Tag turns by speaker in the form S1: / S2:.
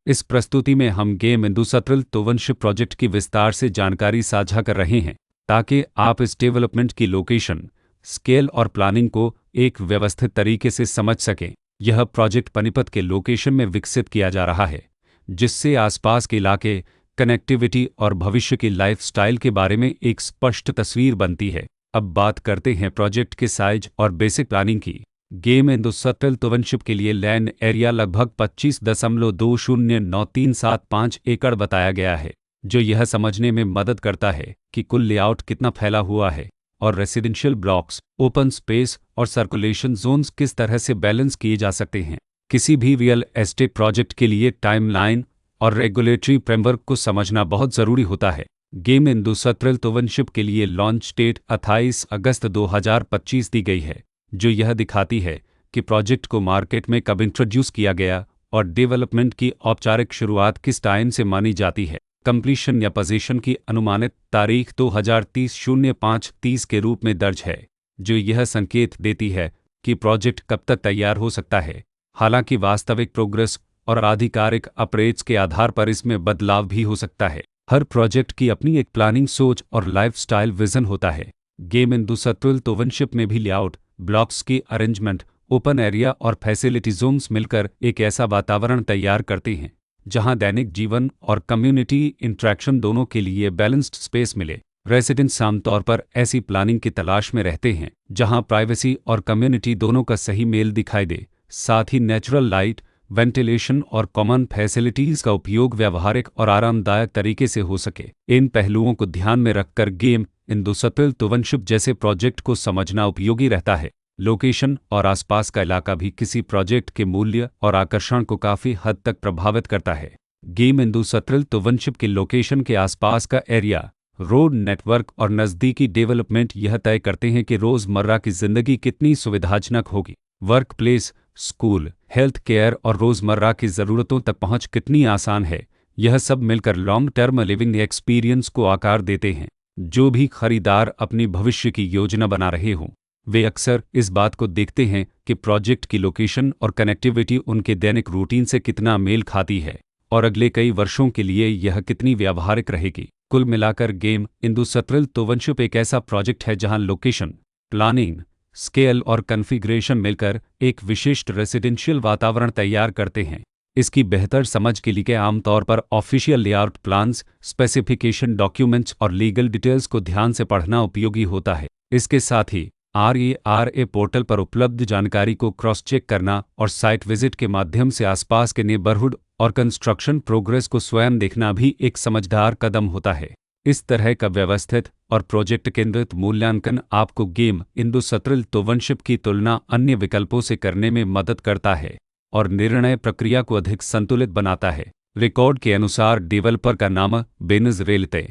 S1: इस प्रस्तुति में हम गेम इंडस्ट्रियल टोवनशिप प्रोजेक्ट की विस्तार से जानकारी साझा कर रहे हैं ताकि आप इस डेवलपमेंट की लोकेशन, स्केल और प्लानिंग को एक व्यवस्थित तरीके से समझ सकें। यह प्रोजेक्ट पानीपत के लोकेशन में विकसित किया जा रहा है, जिससे आसपास के इलाके, कनेक्टिविटी और भविष्य की लाइफस्टाइल के बारे में एक स्पष्ट तस्वीर बनती है। अब बात करते हैं प्रोजेक्ट के साइज और बेसिक प्लानिंग की। गेम इंडस्ट्रियल टाउनशिप के लिए लैंड एरिया लगभग 25.209375 एकड़ बताया गया है, जो यह समझने में मदद करता है कि कुल लेआउट कितना फैला हुआ है और रेसिडेंशियल ब्लॉक्स, ओपन स्पेस और सर्कुलेशन जोन्स किस तरह से बैलेंस किए जा सकते हैं। किसी भी रियल एस्टेट प्रोजेक्ट के लिए टाइमलाइन और रेगुलेटरी फ्रेमवर्क को समझना बहुत ज़रूरी होता है। गेम इंडस्ट्रियल टाउनशिप के लिए लॉन्च डेट 28 अगस्त 2025 दी गई है, जो यह दिखाती है कि प्रोजेक्ट को मार्केट में कब इंट्रोड्यूस किया गया और डेवलपमेंट की औपचारिक शुरुआत किस टाइम से मानी जाती है। कंप्लीशन या पोजीशन की अनुमानित तारीख 2030-05-30 के रूप में दर्ज है, जो यह संकेत देती है कि प्रोजेक्ट कब तक तैयार हो सकता है। हालांकि वास्तविक प्रोग्रेस और आधिकारिक अपडेट्स के आधार पर इसमें बदलाव भी हो सकता है। हर प्रोजेक्ट की अपनी एक प्लानिंग सोच और लाइफस्टाइल विजन होता है। गेम इंडस्ट्रियल टाउनशिप में भी लेआउट, ब्लॉक्स की अरेंजमेंट, ओपन एरिया और फैसिलिटी जोन्स मिलकर एक ऐसा वातावरण तैयार करते हैं जहां दैनिक जीवन और कम्युनिटी इंटरेक्शन दोनों के लिए बैलेंस्ड स्पेस मिले। रेसिडेंट्स आमतौर पर ऐसी प्लानिंग की तलाश में रहते हैं जहां प्राइवेसी और कम्युनिटी दोनों का सही मेल दिखाई दे, साथ ही नेचुरल लाइट, वेंटिलेशन और कॉमन फैसिलिटीज़ का उपयोग व्यावहारिक और आरामदायक तरीके से हो सके। इन पहलुओं को ध्यान में रखकर गेम इंडस्ट्रियल टाउनशिप जैसे प्रोजेक्ट को समझना उपयोगी रहता है। लोकेशन और आसपास का इलाका भी किसी प्रोजेक्ट के मूल्य और आकर्षण को काफ़ी हद तक प्रभावित करता है। गेम इंडस्ट्रियल टाउनशिप के लोकेशन के आसपास का एरिया, रोड नेटवर्क और नज़दीकी डेवलपमेंट यह तय करते हैं कि रोज़मर्रा की ज़िंदगी कितनी सुविधाजनक होगी। Work place, school, health care और रोज़मर्रा की ज़रूरतों तक पहुंच कितनी आसान है। यह सब मिलकर लॉन्ग टर्म लिविंग एक्सपीरियंस को आकार देते हैं। जो भी खरीदार अपनी भविष्य की योजना बना रहे हों, वे अक्सर इस बात को देखते हैं कि प्रोजेक्ट की लोकेशन और कनेक्टिविटी उनके दैनिक रूटीन से कितना मेल खाती है और अगले कई वर्षों के लिए यह कितनी व्यावहारिक रहेगी। कुल मिलाकर गेम इंडस्ट्रियल टाउनशिप एक ऐसा प्रोजेक्ट है जहां लोकेशन, प्लानिंग, स्केल और कॉन्फ़िगरेशन मिलकर एक विशिष्ट रेसिडेंशियल वातावरण तैयार करते हैं। इसकी बेहतर समझ के लिए आमतौर पर official layout plans, specification documents और लीगल डिटेल्स को ध्यान से पढ़ना उपयोगी होता है। इसके साथ ही RERA पोर्टल पर उपलब्ध जानकारी को क्रॉस चेक करना और साइट विजिट के माध्यम से आसपास के नेबरहुड और कंस्ट्रक्शन प्रोग्रेस को स्वयं देखना भी एक समझदार कदम होता है। इस तरह का व्यवस्थित और प्रोजेक्ट केंद्रित मूल्यांकन आपको गेम इंडस्ट्रियल टाउनशिप की तुलना अन्य विकल्पों से करने में मदद करता है और निर्णय प्रक्रिया को अधिक संतुलित बनाता है। रिकॉर्ड के अनुसार डेवलपर का नाम बेनज़ रेलते